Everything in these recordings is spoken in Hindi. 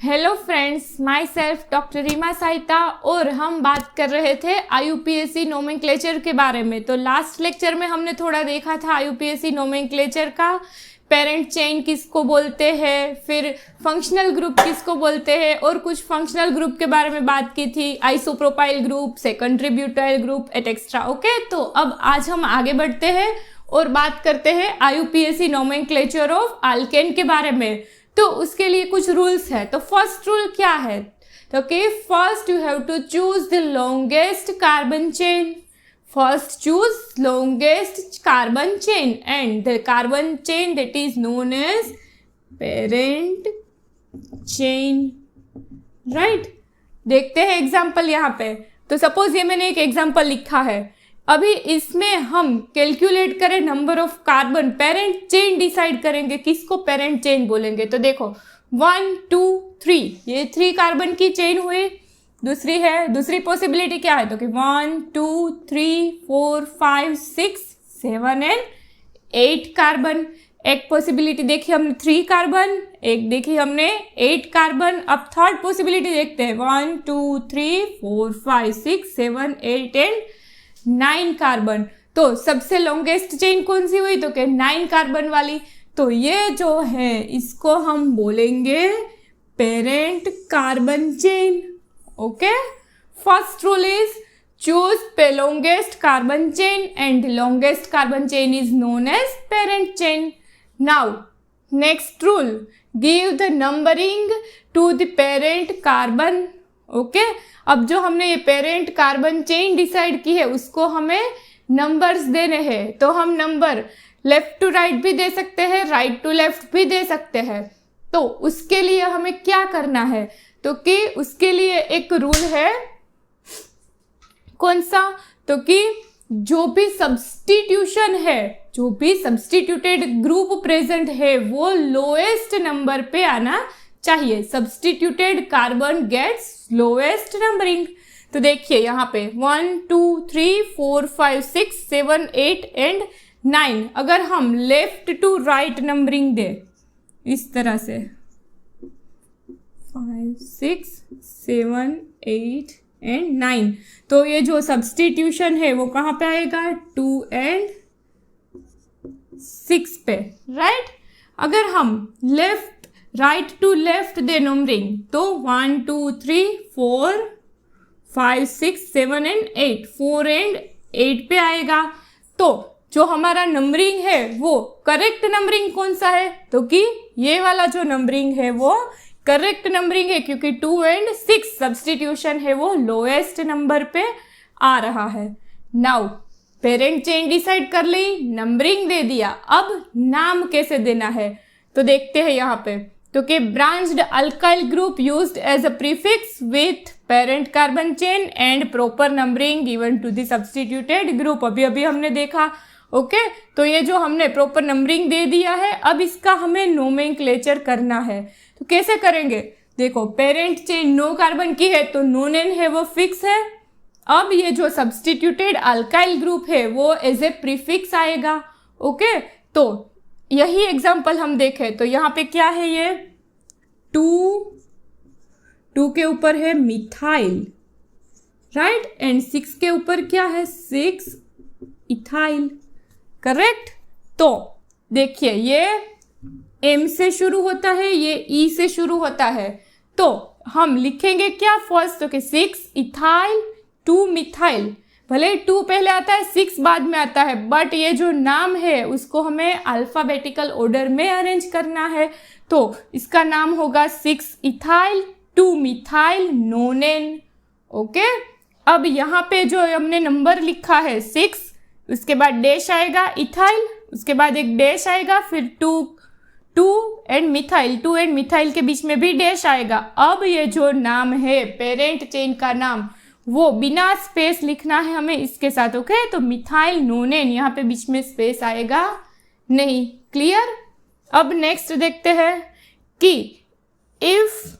Hello friends, myself doctor Reema Sahita और हम बात कर रहे थे IUPAC नोमेनक्लेचर के बारे में। तो लास्ट लेक्चर में हमने थोड़ा देखा था IUPAC नोमेनक्लेचर का, पेरेंट चेन किसको बोलते हैं, फिर फंक्शनल ग्रुप किसको बोलते हैं और कुछ फंक्शनल ग्रुप के बारे में बात की थी, isopropyl group, secondary butyl group etcetera. Okay, तो अब आज हम आगे बढ़ते हैं और बात करते हैं IUPAC नोमेनक्लेचर ऑफ अल्केन के बारे में। तो उसके लिए कुछ रूल्स है। तो फर्स्ट रूल क्या है? तो first you have to choose the longest carbon chain. First choose longest carbon chain and the carbon chain that is known as parent chain, right. देखते हैं एग्जाम्पल यहाँ पे। तो सपोज ये मैंने एक एग्जाम्पल लिखा है, अभी इसमें हम कैलकुलेट करें number of carbon, parent chain decide करेंगे किसको पेरेंट चेन बोलेंगे। तो देखो 1 2 3, ये 3 कार्बन की चेन हुई। दूसरी पॉसिबिलिटी क्या है? तो कि 1 2 3 4 5 6 7 एंड 8 कार्बन। एक पॉसिबिलिटी देखी हमने 3 कार्बन, एक देखी हमने 8 कार्बन। अब थर्ड पॉसिबिलिटी देखते हैं 1 2 3 4 5 6 7 8 एंड 9 कार्बन। तो सबसे लॉन्गेस्ट चेन कौन सी हुई? तो क्या 9 कार्बन वाली। तो ये जो है इसको हम बोलेंगे parent carbon chain. Okay, first rule is choose longest carbon chain and longest carbon chain is known as parent chain. Now next rule, give the numbering to the parent carbon. Okay, अब जो हमने ये पेरेंट कार्बन चेन डिसाइड की है उसको हमें नंबर्स देने हैं। तो हम नंबर लेफ्ट टू राइट भी दे सकते हैं, राइट टू लेफ्ट भी दे सकते हैं। तो उसके लिए हमें क्या करना है? तो कि उसके लिए एक रूल है, कौन सा? तो कि जो भी सब्स्टिट्यूशन है, जो भी सब्स्टिट्यूटेड ग्रुप प्रेजेंट है वो लोएस्ट नंबर पे आना चाहिए। Substituted carbon gets lowest numbering. तो देखिए यहाँ पे 1 2 3 4 5 6 7 8 एंड 9, अगर हम लेफ्ट टू राइट नंबरिंग दे इस तरह से 5 6 7 8 एंड 9, तो ये जो सब्स्टिट्यूशन है वो कहाँ पे आएगा? 2 एंड 6 पे, राइट। अगर हम राइट टू लेफ्ट दे नंबरिंग तो 1 2 3 4 5 6 7 एंड 8, 4 एंड 8 पे आएगा। तो जो हमारा नंबरिंग है वो करेक्ट नंबरिंग कौन सा है? तो कि ये वाला जो नंबरिंग है वो करेक्ट नंबरिंग है, क्योंकि 2 एंड 6 सब्स्टिट्यूशन है वो लोएस्ट नंबर पे आ रहा है। नाउ पेरेंट चेन डिसाइड कर ली, नंबरिंग दे दिया, अब नाम कैसे देना है? तो देखते हैं यहाँ पे। तो कि branched alkyl group used as a prefix with parent carbon chain and proper numbering given to the substituted group. अभी हमने देखा। ओके, तो ये जो हमने प्रॉपर नंबरिंग दे दिया है, अब इसका हमें नोमेनक्लेचर करना है। तो कैसे करेंगे? देखो पेरेंट चेन 9 कार्बन की है तो नोनेन है वो फिक्स है। अब ये जो सब्स्टिट्यूटेड अल्काइल ग्रुप है वो एज ए प्रीफिक्स आएगा। ओके, तो यही एग्जाम्पल हम देखें तो यहाँ पे क्या है? ये 2 के ऊपर है मिथाइल, राइट, एंड 6 के ऊपर क्या है? 6 इथाइल, करेक्ट। तो देखिए ये M से शुरू होता है, ये E से शुरू होता है। तो हम लिखेंगे क्या फर्स्ट? तो कि 6 इथाइल 2 मिथाइल। भले 2 पहले आता है 6 बाद में आता है, बट ये जो नाम है उसको हमें अल्फाबेटिकल ऑर्डर में अरेंज करना है। तो इसका नाम होगा 6 इथाइल 2 मिथाइल नोनेन। ओके, अब यहाँ पे जो हमने नंबर लिखा है 6, उसके बाद डैश आएगा इथाइल, उसके बाद एक डैश आएगा, फिर 2 एंड मिथाइल के बीच में भी डैश आएगा। अब ये जो नाम है पेरेंट चेन का नाम वो बिना स्पेस लिखना है हमें इसके साथ। ओके, तो मिथाइल नोनेन, यहाँ पे बीच में स्पेस आएगा नहीं। क्लियर? अब नेक्स्ट देखते हैं कि if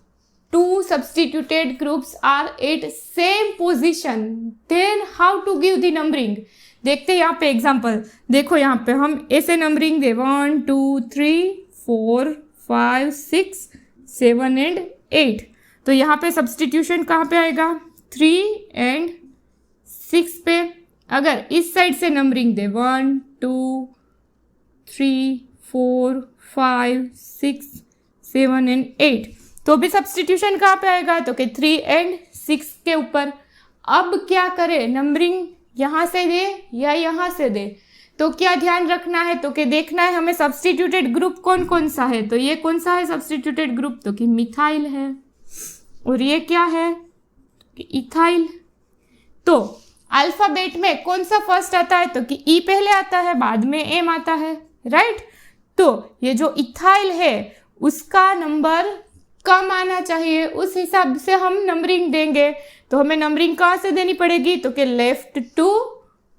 2 substituted groups are at same position then how to give the numbering। देखते हैं यहाँ पे एग्जाम्पल। देखो यहाँ पे हम ऐसे नंबरिंग दे 1 2 3 4 5 6 7 एंड 8। तो यहाँ पे सब्सटीट्यूशन कहाँ पे आएगा? 3 एंड 6 पे। अगर इस साइड से नंबरिंग दे 1 2 3 4 5 6 7 एंड 8, तो भी सब्सटीट्यूशन कहाँ पे आएगा? तो कि 3 एंड 6 के ऊपर। अब क्या करें, नंबरिंग यहाँ से दे या यहाँ से दे? तो क्या ध्यान रखना है? तो कि देखना है हमें सब्सटीट्यूटेड ग्रुप कौन कौन सा है। तो ये कौन सा है सब्सटीट्यूटेड ग्रुप? तो कि मिथाइल है। और ये क्या है? कि इथाइल। तो अल्फाबेट में कौन सा फर्स्ट आता है? तो कि ई पहले आता है, बाद में एम आता है, राइट। तो ये जो इथाइल है उसका नंबर कम आना चाहिए, उस हिसाब से हम नंबरिंग देंगे। तो हमें नंबरिंग कहाँ से देनी पड़ेगी? तो कि लेफ्ट टू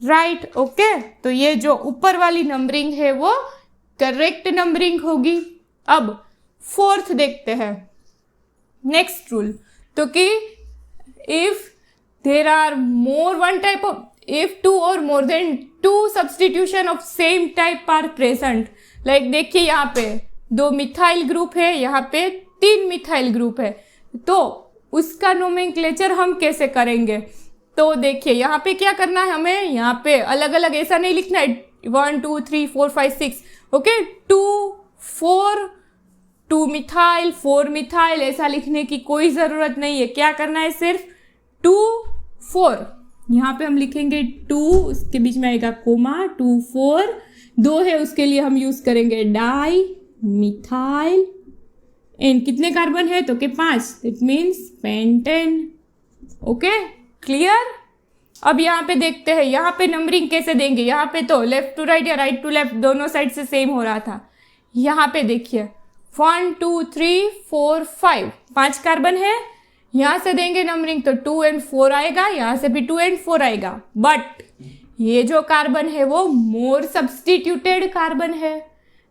राइट, ओके। तो ये जो ऊपर वाली नंबरिंग है वो करेक्ट नंबरिंग होगी। अब फोर्थ देखते हैं, नेक्स्ट रूल। तो कि if there are more one type of, if 2 और more than 2 substitution of same type are present, like देखिए यहाँ पे 2 मिथाइल ग्रुप है, यहाँ पे 3 मिथाइल ग्रुप है, तो उसका नोमेनक्लेचर हम कैसे करेंगे? तो देखिए यहाँ पे क्या करना है हमें, यहाँ पे अलग अलग ऐसा नहीं लिखना है 1 2 3 4 5 6, ओके। 2 4 2 मिथाइल 4 मिथाइल ऐसा लिखने की कोई ज़रूरत नहीं है। क्या करना है, सिर्फ 2 4 यहाँ पे हम लिखेंगे 2, उसके बीच में आएगा कोमा, 2 4, 2 है उसके लिए हम यूज़ करेंगे डाई मिथाइल। एंड कितने कार्बन है? तो कि 5, it means pentane, okay, clear. अब यहाँ पे देखते हैं यहाँ पे नंबरिंग कैसे देंगे। यहाँ पे तो लेफ्ट टू राइट या राइट टू लेफ्ट दोनों साइड से सेम हो रहा था। यहाँ पे देखिए 1 2 3 4 5, 5 कार्बन है, यहाँ से देंगे नंबरिंग तो 2 एंड 4 आएगा, यहाँ से भी 2 एंड 4 आएगा। बट ये जो कार्बन है वो मोर सब्सटीट्यूटेड कार्बन है,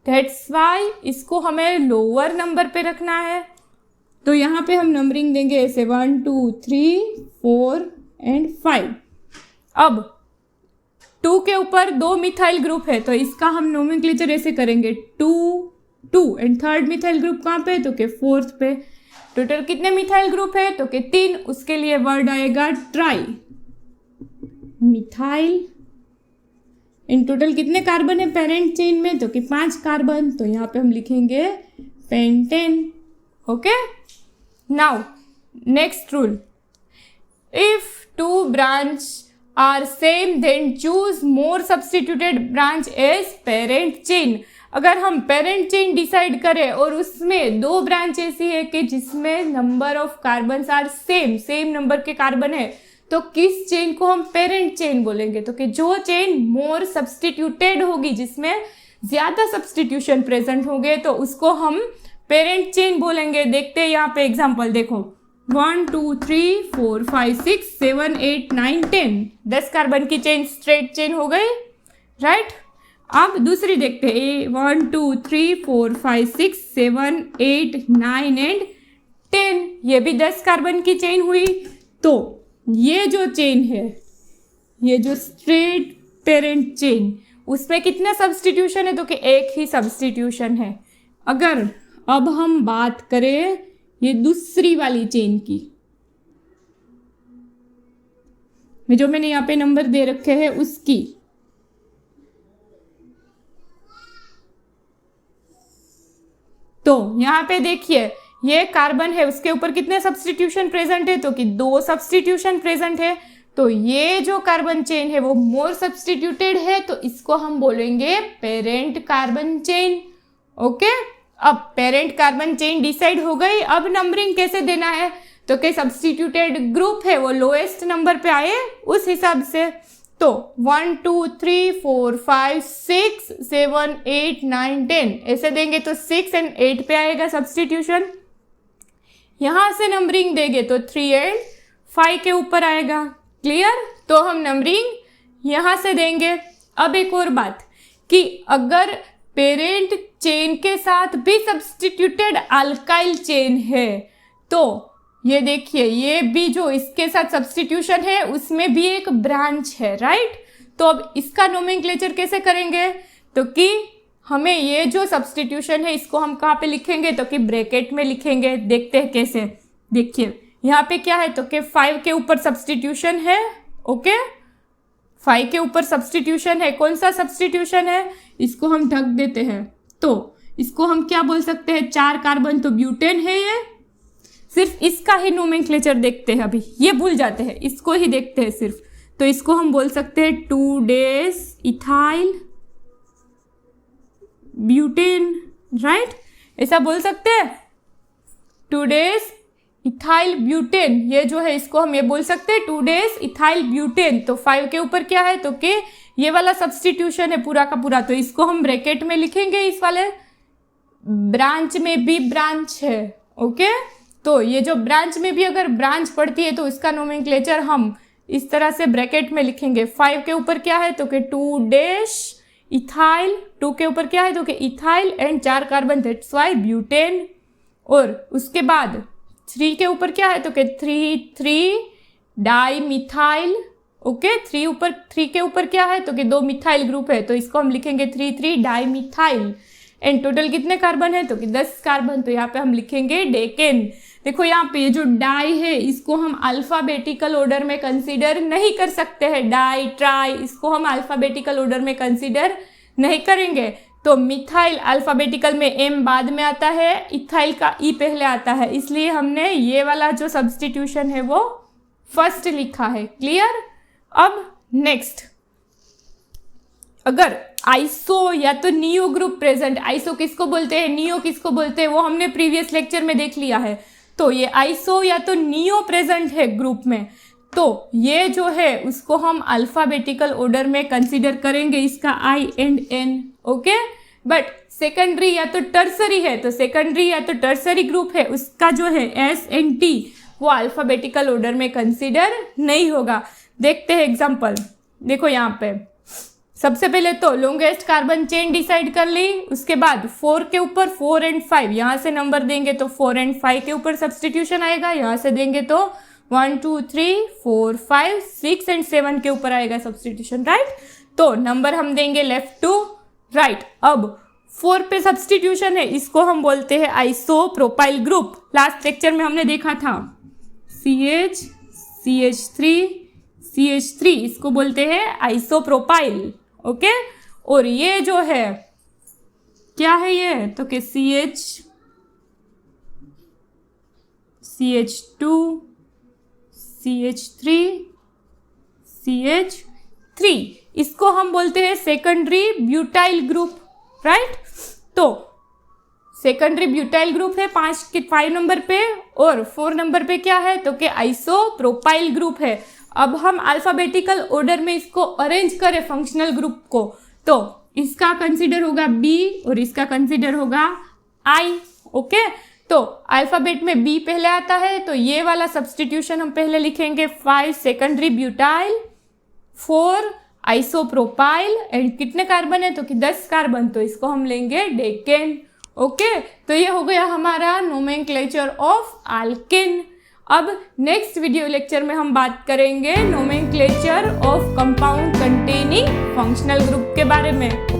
दैट्स वाई इसको हमें लोअर नंबर पे रखना है। तो यहाँ पे हम नंबरिंग देंगे ऐसे 1 2 3 4 एंड 5। अब 2 के ऊपर 2 मिथाइल ग्रुप है, तो इसका हम नोमेनक्लेचर ऐसे करेंगे 2 2 एंड थर्ड मिथाइल ग्रुप कहाँ पे? तो कि 4th पे। टोटल कितने मिथाइल ग्रुप है? तो कि 3, उसके लिए वर्ड आएगा ट्राई मिथाइल। इन टोटल कितने कार्बन है पेरेंट चेन में? तो कि 5 कार्बन, तो यहाँ पे हम लिखेंगे pentane, okay. Now next rule, if 2 branch are same then choose more substituted branch as parent chain. अगर हम पेरेंट चेन डिसाइड करें और उसमें 2 ब्रांच ऐसी है कि जिसमें number of carbon are same number के कार्बन है, तो किस चेन को हम पेरेंट चेन बोलेंगे? तो कि जो चेन मोर सब्सटीट्यूटेड होगी, जिसमें ज्यादा सब्सटीट्यूशन प्रेजेंट होंगे, तो उसको हम पेरेंट चेन बोलेंगे। देखते हैं यहाँ पे एग्जांपल, देखो 1 2 3 4 5 6 7 8 9 10, 10 कार्बन की चेन स्ट्रेट चेन हो गई, राइट। अब दूसरी देखते हैं 1 2 3 4 5 6 7 8 9 एंड 10, ये भी 10 कार्बन की चेन हुई। तो ये जो चेन है, ये जो स्ट्रेट पेरेंट चेन, उसमें कितना सब्सटीट्यूशन है? तो कि एक ही सब्सटीट्यूशन है। अगर अब हम बात करें ये दूसरी वाली चेन की, जो मैंने यहाँ पे नंबर दे रखे हैं उसकी, तो यहाँ पे देखिए ये कार्बन है, उसके ऊपर कितने सब्सटीट्यूशन प्रेजेंट है? तो कि 2 सब्सटीट्यूशन प्रेजेंट है। तो ये जो कार्बन चेन है वो मोर सब्सटीट्यूटेड है, तो इसको हम बोलेंगे पेरेंट कार्बन चेन, ओके। अब पेरेंट कार्बन चेन डिसाइड हो गई। अब नंबरिंग कैसे देना है? तो कि सब्सटीट्यूटेड ग्रुप है वो लोएस्ट नंबर पे आए उस हिसाब से। तो 1 2 3 4 5 6 7 8 9 10 ऐसे देंगे तो 6 एंड 8 पे आएगा सब्सटीट्यूशन। यहाँ से नंबरिंग देंगे तो 3 एंड 5 के ऊपर आएगा, क्लियर। तो हम नंबरिंग यहाँ से देंगे। अब एक और बात कि अगर पेरेंट चेन के साथ भी सब्सटीट्यूटेड अल्काइल चेन है, तो ये देखिए ये भी जो इसके साथ सब्सटीट्यूशन है उसमें भी एक ब्रांच है, राइट। तो अब इसका नोमेनक्लेचर कैसे करेंगे? तो कि हमें ये जो सब्स्टिट्यूशन है इसको हम कहाँ पे लिखेंगे, तो कि ब्रैकेट में लिखेंगे। देखते हैं कैसे। देखिए यहाँ पे क्या है, तो कि 5 के ऊपर सब्स्टिट्यूशन है। ओके, 5 के ऊपर सब्स्टिट्यूशन है। कौन सा सब्स्टिट्यूशन है, इसको हम ढक देते हैं। तो इसको हम क्या बोल सकते हैं, 4 कार्बन तो ब्यूटेन है। ये सिर्फ इसका ही नोमेनक्लेचर देखते हैं, अभी ये भूल जाते हैं, इसको ही देखते हैं सिर्फ। तो इसको हम बोल सकते हैं 2 डेज इथाइल ब्यूटेन, राइट, ऐसा बोल सकते हैं 2 डेज इथाइल ब्यूटेन। ये जो है इसको हम ये बोल सकते हैं 2 डेज इथाइल ब्यूटेन। तो 5 के ऊपर क्या है, तो कि ये वाला सब्स्टिट्यूशन है पूरा का पूरा, तो इसको हम ब्रैकेट में लिखेंगे। इस वाले ब्रांच में भी ब्रांच है। ओके, तो ये जो ब्रांच में भी अगर ब्रांच पड़ती है तो इसका नोमेनक्लेचर हम इस तरह से ब्रैकेट में लिखेंगे। 5 के ऊपर क्या है, तो कि 2 डैश इथाइल, 2 के ऊपर क्या है, तो कि ethyl and 4 carbon, that's why butane. और उसके बाद 3 के ऊपर क्या है, तो कि 3 डाई मिथाइल। ओके, 3 के ऊपर क्या है, तो कि 2 मिथाइल ग्रुप है, तो इसको हम लिखेंगे 3 डाई मिथाइल। एंड टोटल कितने कार्बन है, तो कि 10 कार्बन, तो यहाँ पे हम लिखेंगे डेकेन। देखो यहाँ पे जो डाई है इसको हम अल्फाबेटिकल ऑर्डर में कंसीडर नहीं कर सकते हैं। डाई, ट्राई, इसको हम अल्फाबेटिकल ऑर्डर में कंसीडर नहीं करेंगे। तो मिथाइल अल्फाबेटिकल में एम बाद में आता है, इथाइल का ई पहले आता है, इसलिए हमने ये वाला जो सब्स्टिट्यूशन है वो फर्स्ट लिखा है। क्लियर। अब नेक्स्ट, अगर आइसो या तो नियो ग्रुप प्रेजेंट, आइसो किसको बोलते हैं, नियो किसको बोलते हैं, वो हमने प्रीवियस लेक्चर में देख लिया है। तो ये आइसो या तो नियो प्रेजेंट है ग्रुप में, तो ये जो है उसको हम अल्फाबेटिकल ऑर्डर में कंसीडर करेंगे, इसका I and N. Okay, but secondary या तो टर्सरी है, तो सेकेंडरी या तो टर्सरी ग्रुप है, उसका जो है एस एंड टी वो अल्फाबेटिकल ऑर्डर में कंसीडर नहीं होगा। देखते हैं एग्जाम्पल। देखो यहाँ पे सबसे पहले तो लॉन्गेस्ट कार्बन चेन डिसाइड कर ली, उसके बाद 4 के ऊपर 4 एंड 5, यहाँ से नंबर देंगे तो 4 एंड 5 के ऊपर सब्स्टिट्यूशन आएगा, यहाँ से देंगे तो 1 2 3 4 5 6 एंड 7 के ऊपर आएगा सब्स्टिट्यूशन, राइट। तो नंबर हम देंगे लेफ्ट टू राइट। अब 4 पे सब्स्टिट्यूशन है, इसको हम बोलते हैं iso propyl group. Last lecture में हमने देखा था CH CH3 इसको बोलते हैं आइसो प्रोपाइल। ओके, और ये जो है क्या है, ये तो कि CH2 CH3 इसको हम बोलते हैं सेकेंडरी ब्यूटाइल ग्रुप, राइट। तो सेकेंडरी ब्यूटाइल ग्रुप है 5 नंबर पे, और 4 नंबर पे क्या है, तो कि आइसो प्रोपाइल ग्रुप है। अब हम अल्फाबेटिकल ऑर्डर में इसको अरेंज करें फंक्शनल ग्रुप को, तो इसका कंसीडर होगा B और इसका कंसीडर होगा I। ओके, तो अल्फाबेट में B पहले आता है, तो ये वाला सब्स्टिट्यूशन हम पहले लिखेंगे 5 सेकेंडरी ब्यूटाइल, 4 आइसोप्रोपाइल एंड कितने कार्बन है, तो कि 10 कार्बन, तो इसको हम लेंगे डेकेन। ओके, तो ये हो गया हमारा नोमेनक्लेचर ऑफ अल्केन। अब नेक्स्ट वीडियो लेक्चर में हम बात करेंगे nomenclature of compound containing functional group के बारे में।